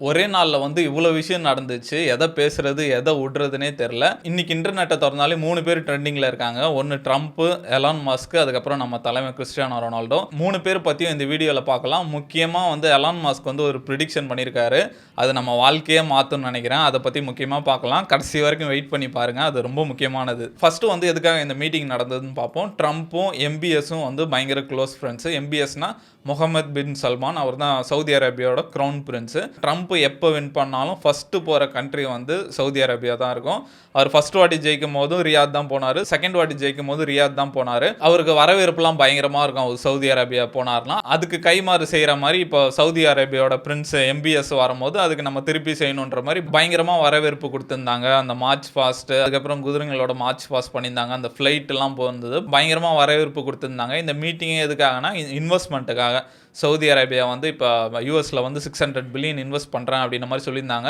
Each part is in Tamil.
ஒரே நாள்ல வந்து இவ்ளோ விஷயம் நடந்துச்சு. எத பேசுறது, எத விடுறதுன்னே தெரியல. இன்னைக்கு இன்டர்நெட்ட தொறந்தாலே 3 பேர் ட்ரெண்டிங்ல இருக்காங்க. ஒண்ணு ட்ரம்ப், எலான் மஸ்க், அதுக்கப்புறம் நம்ம தலைமை கிறிஸ்டியானோ ரொனால்டோ. 3 பேர் பத்தியும் இந்த வீடியோல பார்க்கலாம். முக்கியமா வந்து எலான் மஸ்க் வந்து ஒரு பிரெடிக்ஷன் பண்ணியிருக்காரு. அது நம்ம வாழ்க்கையே மாத்தும்னு நினைக்கிறேன். அத பத்தி முக்கியமா பார்க்கலாம். கடைசி வரைக்கும் வெயிட் பண்ணி பாருங்க. அது ரொம்ப முக்கியமானது. ஃபர்ஸ்ட் வந்து எதுக்காக இந்த மீட்டிங் நடந்ததுன்னு பார்ப்போம். ட்ரம்ப்பும், எம்பிஎஸும் வந்து பயங்கர க்ளோஸ் ஃப்ரெண்ட்ஸ். எம்பிஎஸ்னா முகமது பின் சல்மான். அவர் தான் சவுதி அரேபியாவோட கிரவுன் பிரின்ஸ். ட்ரம்ப் எப்போ வின் பண்ணாலும் ஃபர்ஸ்ட் போற கண்ட்ரி வந்து சவுதி அரேபியா தான் இருக்கும். அவர் ஃபர்ஸ்ட் வாட்டி ஜெயிக்கும் போதும் ரியாத் தான் போனாரு. செகண்ட் வாட்டி ஜெயிக்கும் போது ரியாத் தான் போனாரு. அவருக்கு வரவேற்புலாம் பயங்கரமா இருக்கும். அவர் சவுதி அரேபியா போனார்னா அதுக்கு கைமாறு செய்யற மாதிரி இப்போ சவுதி அரேபியாவோட பிரின்ஸ் எம்பிஎஸ் வரும்போது அதுக்கு நம்ம திருப்பி செய்யணுன்ற மாதிரி பயங்கரமா வரவேற்பு கொடுத்திருந்தாங்க. அந்த மார்ச் பாஸ்ட், அதுக்கப்புறம் குதிரைங்களோட மார்ச் பாஸ்ட் பண்ணியிருந்தாங்க. அந்த ஃபிளைட் எல்லாம் போயிருந்தது. பயங்கரமா வரவேற்பு கொடுத்திருந்தாங்க. இந்த மீட்டிங் எதுக்காகனா இன்வெஸ்ட்மெண்ட்டுக்காக. சவுதி அரேபியா வந்து இப்போ யூஎஸ்ல வந்து 600 பில்லியன் இன்வெஸ்ட் பண்ணுறேன் அப்படின்ற மாதிரி சொல்லியிருந்தாங்க.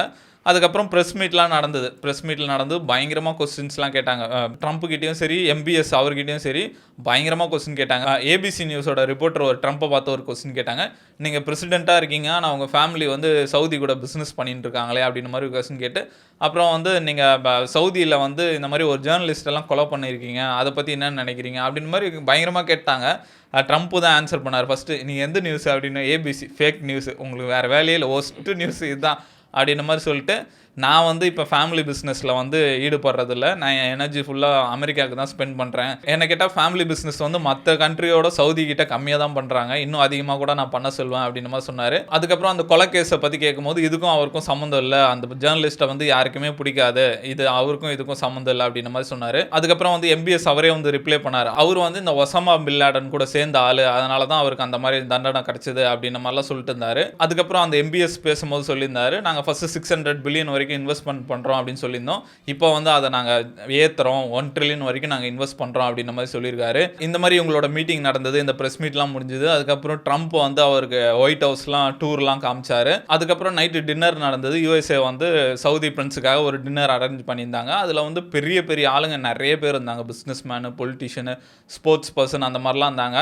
அதுக்கப்புறம் ப்ரெஸ் மீட்லாம் நடந்தது. ப்ரெஸ் மீட்டில் நடந்து பயங்கரமாக கொஸ்டின்ஸ்லாம் கேட்டாங்க. ட்ரம்ப்கிட்டையும் சரி, எம்பிஎஸ் அவர்கிட்டையும் சரி பயங்கரமாக கொஸ்டின் கேட்டாங்க. ஏபிசி நியூஸோட ரிப்போர்ட்டர் ஒரு ட்ரம்ப்பை பார்த்து ஒரு கொஸ்டின் கேட்டாங்க. நீங்கள் பிரசிடெண்ட்டாக இருக்கீங்க, ஆனால் உங்கள் ஃபேமிலி வந்து சவுதி கூட பிஸ்னஸ் பண்ணிட்டு இருக்காங்களே அப்படின்னு மாதிரி கொஸ்டின் கேட்டு, அப்புறம் வந்து நீங்கள் சவுதியில் வந்து இந்த மாதிரி ஒரு ஜேர்னலிஸ்டெல்லாம் கொலை பண்ணியிருக்கீங்க, அதை பற்றி என்னென்னு நினைக்கிறீங்க அப்படின்னு மாதிரி பயங்கரமாக கேட்டாங்க. ட்ரம்ப்பு தான் ஆன்சர் பண்ணார். ஃபஸ்ட்டு நீங்கள் எந்த நியூஸ் அப்படின்னு, ஏபிசி ஃபேக் நியூஸ், உங்களுக்கு வேறு வேலையே இல்லை, ஒஸ்ட்டு நியூஸ் இதுதான் அப்படின்ற மாதிரி சொல்லிட்டு, நான் வந்து இப்போ ஃபேமிலி பிஸ்னஸில் வந்து ஈடுபடுறதில்ல, நான் என் எனர்ஜி ஃபுல்லாக அமெரிக்காவுக்கு தான் ஸ்பெண்ட் பண்ணுறேன். என்ன கேட்டால் ஃபேமிலி பிஸ்னஸ் வந்து மற்ற கண்ட்ரியோட சவுதி கிட்ட கம்மியாக தான் பண்ணுறாங்க, இன்னும் அதிகமாக கூட நான் பண்ண சொல்லுவேன் அப்படின்ற மாதிரி சொன்னார். அதுக்கப்புறம் அந்த கொலை கேஸை பற்றி கேட்கும்போது இதுக்கும் அவருக்கும் சம்மந்தம் இல்லை, அந்த ஜேர்னலிஸ்ட்டை வந்து யாருக்குமே பிடிக்காது, இது அவருக்கும் இதுக்கும் சம்மந்தம் இல்லை அப்படின்ற மாதிரி சொன்னார். அதுக்கப்புறம் வந்து எம்பிஎஸ் அவரே வந்து ரிப்ளை பண்ணார். அவர் வந்து இந்த ஒசாமா பின் லாடன் கூட சேர்ந்த ஆள், அதனால தான் அவருக்கு அந்த மாதிரி தண்டனை கிடைச்சது அப்படின்ற மாதிரிலாம் சொல்லிட்டு இருந்தார். அதுக்கப்புறம் அந்த எம்பிஎஸ் பேசும்போது சொல்லியிருந்தாரு, நாங்கள் ஃபஸ்ட்டு 600 பில்லியன் வரைக்கும் இன்வெஸ்ட்மெண்ட் பண்ணுறோம் அப்படின்னு சொல்லியிருந்தோம். இப்போ வந்து அதை நாங்கள் ஏற்றுறோம், 1 ட்ரில்லியன் வரைக்கும் நாங்கள் இன்வெஸ்ட் பண்ணுறோம் அப்படின்ற மாதிரி சொல்லியிருக்காரு. இந்த மாதிரி உங்களோட மீட்டிங் நடந்தது, இந்த ப்ரெஸ் மீட்லாம் முடிஞ்சது. அதுக்கப்புறம் ட்ரம்ப் வந்து அவருக்கு ஒயிட் ஹவுஸ்லாம் டூர்லாம் காமிச்சாரு. அதுக்கப்புறம் நைட்டு டின்னர் நடந்தது. யூஎஸ்ஏ வந்து சவுதி பிரின்ஸுக்காக ஒரு டின்னர் அரேஞ்ச் பண்ணியிருந்தாங்க. அதில் வந்து பெரிய பெரிய ஆளுங்க நிறைய பேர் இருந்தாங்க. Business menu, politician, sports person அந்த மாதிரிலாம் இருந்தாங்க.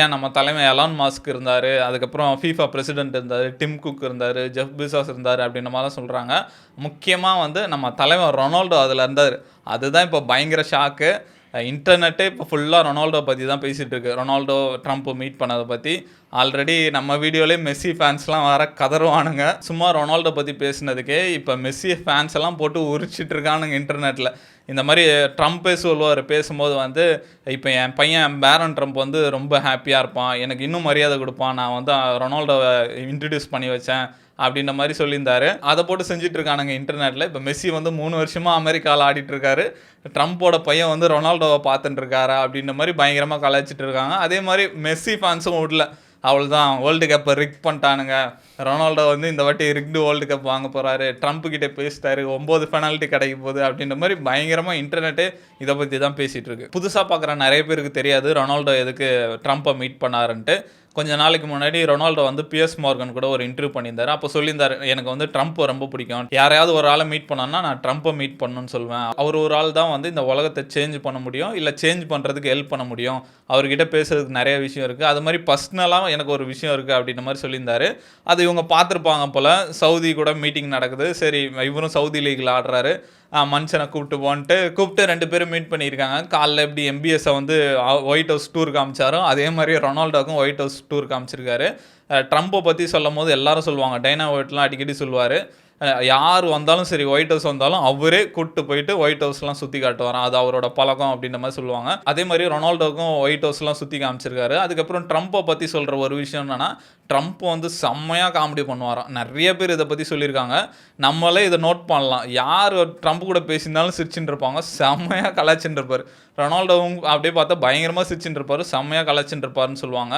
ஏன் நம்ம தலைமை எலான் மாஸ்க் இருந்தார், அதுக்கப்புறம் ஃபீஃபா பிரசிடென்ட் இருந்தார், டிம் குக் இருந்தார், ஜெஃப் பெசோஸ் இருந்தார் அப்படின்ற மாதிரிலாம் சொல்கிறாங்க. முக்கியமாக வந்து நம்ம தலைவர் ரொனால்டோ அதில் இருந்தார். அதுதான் இப்போ பயங்கர ஷாக்கு. இன்டர்நெட்டே இப்போ ஃபுல்லாக ரொனால்டோ பற்றி தான் பேசிகிட்டு இருக்கு. ரொனால்டோ ட்ரம்ப் மீட் பண்ணதை பற்றி. ஆல்ரெடி நம்ம வீடியோலேயே மெஸ்ஸி ஃபேன்ஸ்லாம் வர கதறுவானுங்க. சும்மா ரொனால்டோ பற்றி பேசினதுக்கே இப்போ மெஸ்ஸி ஃபேன்ஸ் எல்லாம் போட்டு உரிச்சிட்டு இருக்கானுங்க இன்டர்நெட்டில். இந்த மாதிரி ட்ரம்ப்பே சொல்லுவார் பேசும்போது வந்து, இப்போ என் பையன் பேரன் ட்ரம்ப் வந்து ரொம்ப ஹாப்பியாக இருப்பான், எனக்கு இன்னும் மரியாதை கொடுப்பான், நான் வந்து ரொனால்டோவை இன்ட்ரடியூஸ் பண்ணி வச்சேன் அப்படின்ற மாதிரி சொல்லியிருந்தாரு. அதை போட்டு செஞ்சுட்டு இருக்கானுங்க இன்டர்நெட்டில். இப்போ மெஸ்ஸி வந்து 3 வருஷமாக அமெரிக்காவில் ஆடிட்டு இருக்காரு, ட்ரம்ப்போட பையன் வந்து ரொனால்டோவை பார்த்துட்டு இருக்காரா அப்படின்ற மாதிரி பயங்கரமாக கலாய்ச்சிட்டு இருக்காங்க. அதே மாதிரி மெஸ்ஸி ஃபேன்ஸும் விடல, அவ்வளோதான் வேர்ல்டு கப்பை ரிக் பண்ணிட்டானுங்க, ரொனால்டோ வந்து இந்த வாட்டி ரிக்டு வேர்ல்டு கப் வாங்க போகிறாரு, ட்ரம்ப் கிட்டே பேசிட்டாரு, 9 பெனால்ட்டி கிடைக்க போகுது அப்படின்ற மாதிரி பயங்கரமாக இன்டர்நெட்டே இதை பற்றி தான் பேசிகிட்டு இருக்கு. புதுசாக பார்க்குற நிறைய பேருக்கு தெரியாது ரொனால்டோ எதுக்கு ட்ரம்ப்பை மீட் பண்ணாருன்ட்டு. கொஞ்ச நாளைக்கு முன்னாடி ரொனால்டோ வந்து பிஎஸ் மார்கன் கூட ஒரு இன்டர்வியூ பண்ணியிருந்தாரு. அப்போ சொல்லியிருந்தாரு, எனக்கு வந்து ட்ரம்ப் ரொம்ப பிடிக்கும், யாரையாவது ஒரு ஆளை மீட் பண்ணோன்னா நான் ட்ரம்ப்பை மீட் பண்ணணும்னு சொல்லுவேன், அவர் ஒரு ஆள் தான் வந்து இந்த உலகத்தை சேஞ்ச் பண்ண முடியும், இல்லை சேஞ்ச் பண்ணுறதுக்கு ஹெல்ப் பண்ண முடியும், அவர்கிட்ட பேசுறதுக்கு நிறைய விஷயம் இருக்குது, அது மாதிரி பர்சனலாக எனக்கு ஒரு விஷயம் இருக்குது அப்படின்ற மாதிரி சொல்லியிருந்தாரு. அது இவங்க பார்த்துருப்பாங்க போல். சவுதி கூட மீட்டிங் நடக்குது, சரி இவரும் சவுதி லீகில் ஆடுறாரு, மனுஷனை கூப்பிட்டு 2 பேரும் மீட் பண்ணியிருக்காங்க. காலைல எப்படி எம்பிஎஸ்ஸை வந்து ஒயிட் ஹவுஸ் டூர் காமிச்சாரோ அதே மாதிரி ரொனால்டோக்கும் ஒயிட் ஹவுஸ் டூர் காமிச்சிருக்காரு. ட்ரம்ப்பை பற்றி சொல்லும் போது எல்லாரும் சொல்லுவாங்க, டைனா ஒயிட்லாம் அடிக்கடி சொல்லுவார், யார் வந்தாலும் சரி ஒயிட் ஹவுஸ் வந்தாலும் அவரே கூப்பிட்டு போயிட்டு ஒயிட் ஹவுஸ்லாம் சுற்றி காட்டுவாராம், அது அவரோட பழக்கம் அப்படின்ற மாதிரி சொல்லுவாங்க. அதே மாதிரி ரொனால்டோக்கும் ஒயிட் ஹவுஸ்லாம் சுற்றி காமிச்சிருக்காரு. அதுக்கப்புறம் ட்ரம்ப்பை பற்றி சொல்கிற ஒரு விஷயம் என்னன்னா, ட்ரம்ப் வந்து செம்மையாக காமெடி பண்ணுவாராம். நிறைய பேர் இதை பற்றி சொல்லியிருக்காங்க, நம்மளே இதை நோட் பண்ணலாம். யார் ட்ரம்ப் கூட பேசியிருந்தாலும் சிரிச்சுட்டு இருப்பாங்க, செம்மையாக கலாய்ச்சிட்டு இருப்பார். ரொனால்டோவும் அப்படியே பார்த்தா பயங்கரமாக சிரிச்சுட்டு இருப்பார், செம்மையாக கலாய்ச்சிட்டு இருப்பாருன்னு சொல்லுவாங்க.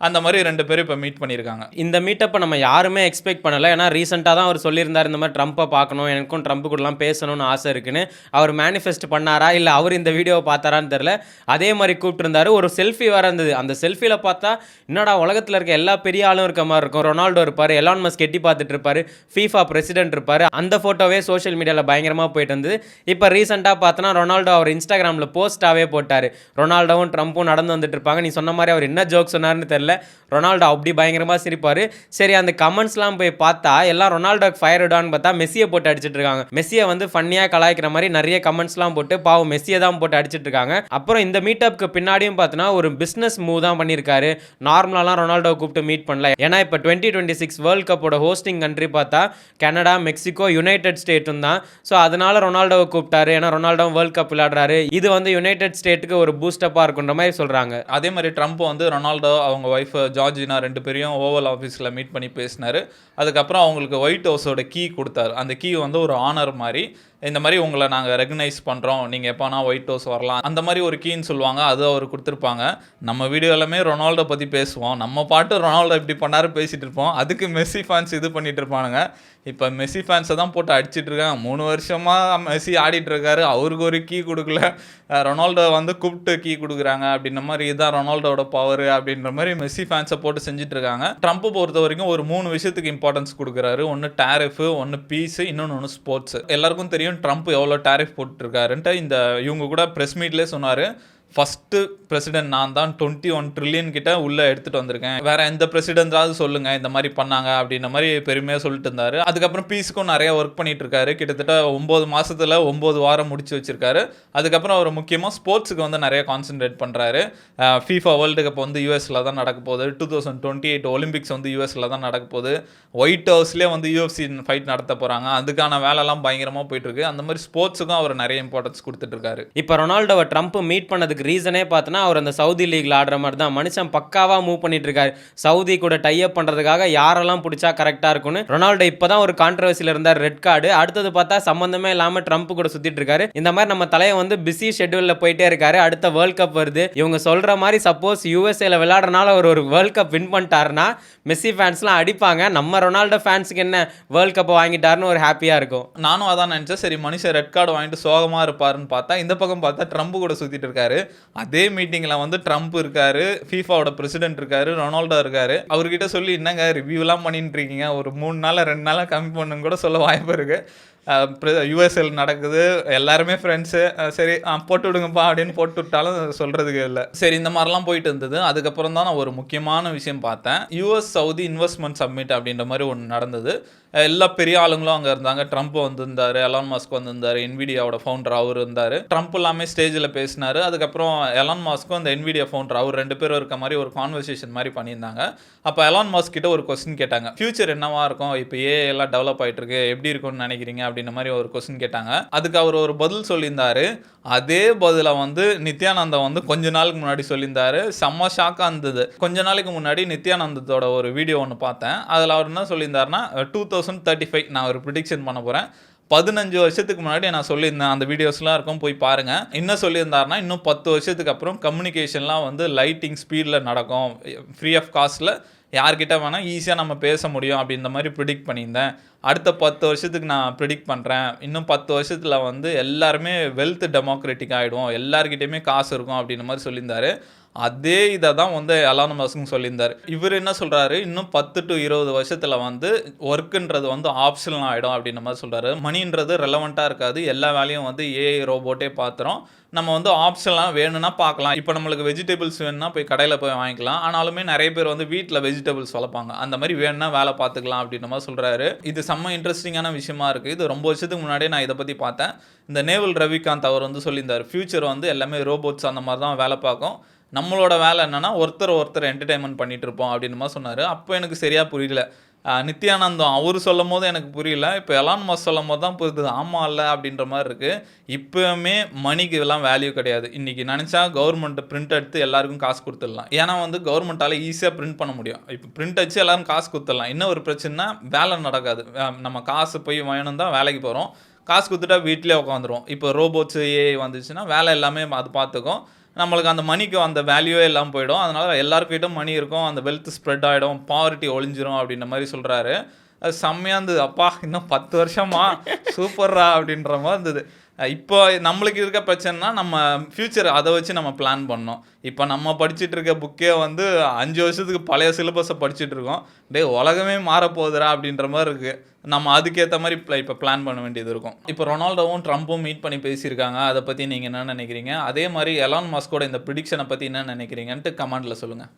அந்த மாதிரி 2 பேரும் இப்போ மீட் பண்ணியிருக்காங்க. இந்த மீட்டப்பை நம்ம யாருமே எக்ஸ்பெக்ட் பண்ணலை. ஏன்னா ரீசெண்டாக தான் அவர் சொல்லியிருந்தார், இந்த மாதிரி ட்ரம்ப்பை பார்க்கணும், எனக்கும் ட்ரம்ப் கூடலாம் பேசணும்னு ஆசை இருக்குன்னு. அவர் மேனிஃபெஸ்ட் பண்ணாரா இல்லை அவர் இந்த வீடியோவை பார்த்தாரான்னு தெரில. அதே மாதிரி கூப்பிட்டுருந்தாரு. ஒரு செல்ஃபி வேறு இருந்தது. அந்த செல்ஃபியில் பார்த்தா என்னடா உலகத்தில் இருக்க எல்லா பெரிய ஆளும் இருக்க மாதிரி இருக்கும். ரொனால்டோ இருப்பார், எலான் மஸ்க் எட்டி பார்த்துட்டு இருப்பார், ஃபீஃபா பிரசிடென்ட் இருப்பார். அந்த ஃபோட்டோவே சோஷியல் மீடியாவில் பயங்கரமாக போயிட்டு இருந்தது. இப்போ ரீசெண்டாக பார்த்தோன்னா ரொனால்டோ அவர் இன்ஸ்டாகிராமில் போஸ்ட்டாகவே போட்டார், ரொனால்டோவும் ட்ரம்ப்பும் நடந்து வந்துட்டு இருப்பாங்க, நீ சொன்ன மாதிரி அவர் என்ன ஜோக் சொன்னார்னு தெரில, தெரியல. ரொனால்டோ அப்படி பயங்கரமாக சிரிப்பார். சரி அந்த கமெண்ட்ஸ்லாம் போய் பார்த்தா எல்லாம் ரொனால்டோக்கு ஃபயர் விடான்னு பார்த்தா மெஸ்ஸியை போட்டு அடிச்சிட்டு இருக்காங்க. மெஸ்ஸியை வந்து ஃபன்னியாக கலாய்க்கிற மாதிரி நிறைய கமெண்ட்ஸ்லாம் போட்டு பாவம் மெஸ்ஸியை தான் போட்டு அடிச்சிட்டு இருக்காங்க. அப்புறம் இந்த மீட்டப்க்கு பின்னாடியும் பார்த்தோன்னா ஒரு பிஸ்னஸ் மூவ் தான் பண்ணியிருக்காரு. நார்மலாலாம் ரொனால்டோ கூப்பிட்டு மீட் பண்ணல. ஏன்னா இப்போ 2026 வேர்ல்ட் கப்போட ஹோஸ்டிங் கண்ட்ரி பார்த்தா கனடா, மெக்சிகோ, யுனைடெட் ஸ்டேட்டும் தான். ஸோ அதனால ரொனால்டோவை கூப்பிட்டாரு. ஏன்னா ரொனால்டோ வேர்ல்ட் கப் விளையாடுறாரு. இது வந்து யுனைடெட் ஸ்டேட்டுக்கு ஒரு பூஸ்டப்பாக இருக்குன்ற மாதிரி சொல்கிறாங்க. அதே மாதிரி ட்ரம்ப் வந்து ரொனால்டோ அவங்க ஒய்ஃப் ஜார்ஜினா 2 பேரையும் ஓவல் ஆஃபீஸில் மீட் பண்ணி பேசினாரு. அதுக்கப்புறம் அவங்களுக்கு ஒயிட் ஹவுஸோட கீ கொடுத்தாரு. அந்த கீ வந்து ஒரு ஆனர் மாதிரி, இந்த மாதிரி உங்களை நாங்கள் ரெகனைஸ் பண்ணுறோம், நீங்கள் எப்போனா ஒயிட் ஹவுஸ் வரலாம், அந்த மாதிரி ஒரு கீன்னு சொல்லுவாங்க. அது அவர் கொடுத்துருப்பாங்க. நம்ம வீடியோ எல்லாமே ரொனால்டோ பற்றி பேசுவோம். நம்ம பாட்டு ரொனால்டோ இப்படி பண்ணாரு பேசிகிட்டு இருப்போம். அதுக்கு மெஸ்ஸி ஃபேன்ஸ் இது பண்ணிட்டு இருப்பானுங்க. இப்போ மெஸ்ஸி ஃபேன்ஸை தான் போட்டு அடிச்சிட்டு இருக்காங்க. 3 வருஷமாக மெஸ்ஸி ஆடிட்டு இருக்காரு, அவருக்கு ஒரு கீ கொடுக்கல. ரொனால்டோ வந்து கூப்பிட்டு கீ கொடுக்குறாங்க அப்படின்ற மாதிரி, இதுதான் ரொனால்டோட பவர் அப்படின்ற மாதிரி மெஸ்ஸி ஃபேன்ஸை போட்டு செஞ்சுட்டு இருக்காங்க. ட்ரம்ப் பொறுத்த வரைக்கும் ஒரு 3 விஷயத்துக்கு இம்பார்ட்டன்ஸ் கொடுக்குறாரு. ஒன்று டேரிஃபு, ஒன்று பீஸ், இன்னொன்று ஸ்போர்ட்ஸ். எல்லாருக்கும் தெரியும் ட்ரம்ப் எவ்வளோ டேரிஃப் போட்டுருக்காருன்ட்டு. இவங்க கூட ப்ரெஸ் மீட்லேயே சொன்னார், ஃபஸ்ட்டு பிரசிடென்ட் நான் தான் 21 ட்ரில்லியன் கிட்ட உள்ளே எடுத்துகிட்டு வந்திருக்கேன், வேற எந்த பிரசிடென்டாவது சொல்லுங்கள் இந்த மாதிரி பண்ணாங்க அப்படின்ற மாதிரி பெருமையாக சொல்லிட்டு இருந்தார். அதுக்கப்புறம் பீஸுக்கும் நிறைய ஒர்க் பண்ணிட்டு இருக்காரு. கிட்டத்தட்ட 9 மாதத்தில் 9 வாரம் முடிச்சு வச்சிருக்காரு. அதுக்கப்புறம் அவர் முக்கியமாக ஸ்போர்ட்ஸுக்கு வந்து நிறைய கான்சென்ட்ரேட் பண்ணுறாரு. ஃபீஃபா வேர்ல்டு கப் வந்து யூஎஸில் தான் நடக்க போகுது. 2028 ஒலிம்பிக்ஸ் வந்து யூஎஸில் தான் நடக்க போகுது. ஒயிட் ஹவுஸ்லேயே வந்து UFC ஃபைட் நடத்த போகிறாங்க. அதுக்கான வேலைலாம் பயங்கரமாக போயிட்டுருக்கு. அந்த மாதிரி ஸ்போர்ட்ஸுக்கும் அவர் நிறைய இம்பார்ட்டன்ஸ் கொடுத்துட்ருக்காரு. இப்போ ரொனால்டோவை ட்ரம்ப் மீட் பண்ணதுக்கு ரீசனே பார்த்தோன்னா அவர் அந்த சவுதி லீக்ல ஆடுற மாதிரி தான். மனுஷன் பக்காவாக மூவ் பண்ணிட்டு இருக்காரு. சவுதி கூட டை அப் பண்ணுறதுக்காக யாரெல்லாம் பிடிச்சா கரெக்டாக இருக்கும்னு. ரொனால்டோ இப்போ தான் ஒரு கான்ட்ரவர்சியில் இருந்தார், ரெட் கார்டு. அடுத்தது பார்த்தா சம்மந்தமே இல்லாமல் ட்ரம்ப் கூட சுற்றிட்டு இருக்காரு. இந்த மாதிரி நம்ம தலையை வந்து பிஸி ஷெட்யூலில் போயிட்டே இருக்காரு. அடுத்த வேர்ல்ட் கப் வருது. இவங்க சொல்கிற மாதிரி சப்போஸ் யூஎஸ்ஏல விளையாடுறனால ஒரு வேர்ல்ட் கப் வின் பண்ணிட்டாருன்னா மெஸ்ஸி ஃபேன்ஸ்லாம் அடிப்பாங்க. நம்ம ரொனால்டோ ஃபேன்ஸுக்கு என்ன வேர்ல்ட் கப்பை வாங்கிட்டாருன்னு ஒரு ஹாப்பியாக இருக்கும். நானும் அதான் நினச்சேன். சரி மனுஷன் ரெட் கார்டு வாங்கிட்டு சோகமாக இருப்பாருன்னு பார்த்தா இந்த பக்கம் பார்த்தா ட்ரம்ப் கூட சுற்றிட்டு இருக்காரு. அதே மீட்டிங்கில் வந்து ட்ரம்ப் இருக்காரு, ஃபீஃபாவோட பிரசிடென்ட் இருக்காரு, ரொனால்டோ இருக்காரு. அவர்கிட்ட சொல்லி என்னங்க ரிவ்யூலாம் பண்ணிட்டு இருக்கீங்க, ஒரு 3 நாள் 2 நாளாக கம்மி பண்ணுன்னு கூட சொல்ல வாய்ப்பு இருக்கு. யூஎஸ்எல் நடக்குது, எல்லாருமே ஃப்ரெண்ட்ஸு, சரி போட்டு விடுங்கப்பா அப்படின்னு போட்டு விட்டாலும் சொல்கிறதுக்கு இல்லை. சரி இந்த மாதிரிலாம் போயிட்டு இருந்தது. அதுக்கப்புறம் தான் நான் ஒரு முக்கியமான விஷயம் பார்த்தேன். யூஎஸ் சவுதி இன்வெஸ்ட்மெண்ட் சம்மிட் அப்படின்ற மாதிரி ஒன்று நடந்தது. எல்லா பெரிய ஆளுங்களும் அங்கே இருந்தாங்க. ட்ரம்ப் வந்திருந்தார், எலான் மஸ்க் வந்திருந்தார், என்விடியாவோட ஃபவுண்டர் அவர் இருந்தார். ட்ரம்ப் எல்லாமே ஸ்டேஜில் பேசினார். அதுக்கப்புறம் எலான் மஸ்க்கும் அந்த என்விடியா ஃபவுண்டர் அவர் 2 பேரும் இருக்க மாதிரி ஒரு கான்வர்சேஷன் மாதிரி பண்ணியிருந்தாங்க. அப்போ எலான் மஸ்க் கிட்ட ஒரு கொஸ்டின் கேட்டாங்க, ஃபியூச்சர் என்னவா இருக்கும், இப்போ எல்லாம் டெவலப் ஆகிட்டு இருக்கு, எப்படி இருக்கும்னு நினைக்கிறீங்க அப்படின்ற மாதிரி ஒரு கொஸ்டின் கேட்டாங்க. அதுக்கு அவர் ஒரு பதில் சொல்லியிருந்தார். அதே பதிலை வந்து நித்யானந்தா வந்து கொஞ்ச நாளுக்கு முன்னாடி சொல்லியிருந்தாரு. செம்ம ஷாக்காக இருந்தது. கொஞ்ச நாளைக்கு முன்னாடி நித்யானந்தத்தோட ஒரு வீடியோ ஒன்று பார்த்தேன். அதில் அவர் என்ன சொல்லியிருந்தாருன்னா 2035 நான் ஒரு ப்ரிடிக்ஷன் பண்ண போகிறேன். 15 வருஷத்துக்கு முன்னாடி நான் சொல்லியிருந்தேன், அந்த வீடியோஸ்லாம் இருக்கும் போய் பாருங்கள். என்ன சொல்லியிருந்தாருன்னா இன்னும் 10 வருஷத்துக்கு அப்புறம் கம்யூனிகேஷன்லாம் வந்து லைட்டிங் ஸ்பீடில் நடக்கும், ஃப்ரீ ஆஃப் காஸ்ட்டில் யார்கிட்ட வேணால் ஈஸியாக நம்ம பேச முடியும் அப்படின்ற மாதிரி ப்ரிடிக்ட் பண்ணியிருந்தேன். அடுத்த 10 வருஷத்துக்கு நான் ப்ரிடிக்ட் பண்ணுறேன், இன்னும் 10 வருஷத்தில் வந்து எல்லாருமே வெல்த் டெமோக்ராட்டிக் ஆகிடும், எல்லார்கிட்டையுமே காசு இருக்கும் அப்படின்ற மாதிரி சொல்லியிருந்தாரு. அதே இதை தான் வந்து எலான் மஸ்க்கும் சொல்லியிருந்தார். இவர் என்ன சொல்கிறாரு, இன்னும் 10 to 20 வருஷத்தில் வந்து ஒர்க்குன்றது வந்து ஆப்ஷனல் ஆகிடும் அப்படின்ற மாதிரி சொல்கிறாரு. மணின்றது ரெலவெண்ட்டாக இருக்காது, எல்லா வேலையும் வந்து ஏஐ ரோபோட்டே பார்த்துரும். நம்ம வந்து ஆப்ஷன்லாம் வேணும்னா பார்க்கலாம். இப்போ நம்மளுக்கு வெஜிடபிள்ஸ் வேணும்னா போய் கடையில் போய் வாங்கிக்கலாம். ஆனாலுமே நிறைய பேர் வந்து வீட்டில் வெஜிடபிள்ஸ் வளர்ப்பாங்க, அந்த மாதிரி வேணும்னா வேலை பார்த்துக்கலாம் அப்படின்ற மாதிரி சொல்கிறாரு. இது செம்ம இன்ட்ரெஸ்டிங்கான விஷயமா இருக்குது. இது ரொம்ப வருஷத்துக்கு முன்னாடியே நான் இதை பற்றி பார்த்தேன். இந்த நேவல் ரவிகாந்த் அவர் வந்து சொல்லியிருந்தார், ஃபியூச்சர் வந்து எல்லாமே ரோபோட்ஸ் அந்த மாதிரி தான் வேலை பார்க்கும், நம்மளோட வேலை என்னென்னா ஒருத்தர் என்டர்டைன்மெண்ட் பண்ணிகிட்டு இருப்போம் அப்படின்னு மாதிரி சொன்னார். அப்போ எனக்கு சரியாக புரியல. நித்யானந்தம் அவர் சொல்லும் போது எனக்கு புரியல, இப்போ எலான் மஸ்க் சொல்லும் போது தான் புரியுது, ஆமாம் இல்லை அப்படின்ற மாதிரி இருக்குது. இப்போவுமே மணிக்கு இதெல்லாம் வேல்யூ கிடையாது. இன்றைக்கி நினச்சா கவர்மெண்ட்டு பிரிண்ட் எடுத்து எல்லாருக்கும் காசு கொடுத்துடலாம். ஏன்னா வந்து கவர்மெண்ட்டால் ஈஸியாக பிரிண்ட் பண்ண முடியும். இப்போ பிரிண்ட் அடிச்சு எல்லாரும் காசு கொடுத்துடலாம். இன்னும் ஒரு பிரச்சனைனா வேலை நடக்காது. நம்ம காசு போய் வேணும் தான் வேலைக்கு போகிறோம், காசு கொடுத்துட்டா வீட்டிலே உட்காந்துருவோம். இப்போ ரோபோட்ஸு ஏஐ வந்துச்சுன்னா வேலை எல்லாமே அது பார்த்துக்கும், நம்மளுக்கு அந்த மணிக்கு அந்த வேல்யூவே எல்லாம் போயிடும். அதனால் எல்லாருக்கிட்டும் மணி இருக்கும், அந்த வெல்த் ஸ்ப்ரெட் ஆகிடும், பாவர்ட்டி ஒழிஞ்சிரும் அப்படின்ற மாதிரி சொல்கிறாரு. அது செம்மையாக இருந்தது. அப்பா இன்னும் 10 வருஷமா சூப்பர்ரா அப்படின்ற மாதிரி இருந்தது. இப்போ நம்மளுக்கு இருக்க பிரச்சனைனா நம்ம ஃப்யூச்சர் அதை வச்சு நம்ம பிளான் பண்ணோம். இப்போ நம்ம படிச்சுட்டு இருக்க புக்கே வந்து 5 வருஷத்துக்கு பழைய சிலபஸை படிச்சுட்டு இருக்கோம். உலகமே மாறப்போகுதுரா அப்படின்ற மாதிரி இருக்குது. நம்ம அதுக்கேற்ற மாதிரி இப்போ பிளான் பண்ண வேண்டியது இருக்கும். இப்போ ரொனால்டோவும் ட்ரம்ப்பும் மீட் பண்ணி பேசியிருக்காங்க. அதை பற்றி நீங்கள் என்ன நினைக்கிறீங்க? அதே மாதிரி எலான் மஸ்கோட இந்த ப்ரிடிக்ஷனை பற்றி என்ன நினைக்கிறீங்கன்ட்டு கமெண்ட்டில் சொல்லுங்கள்.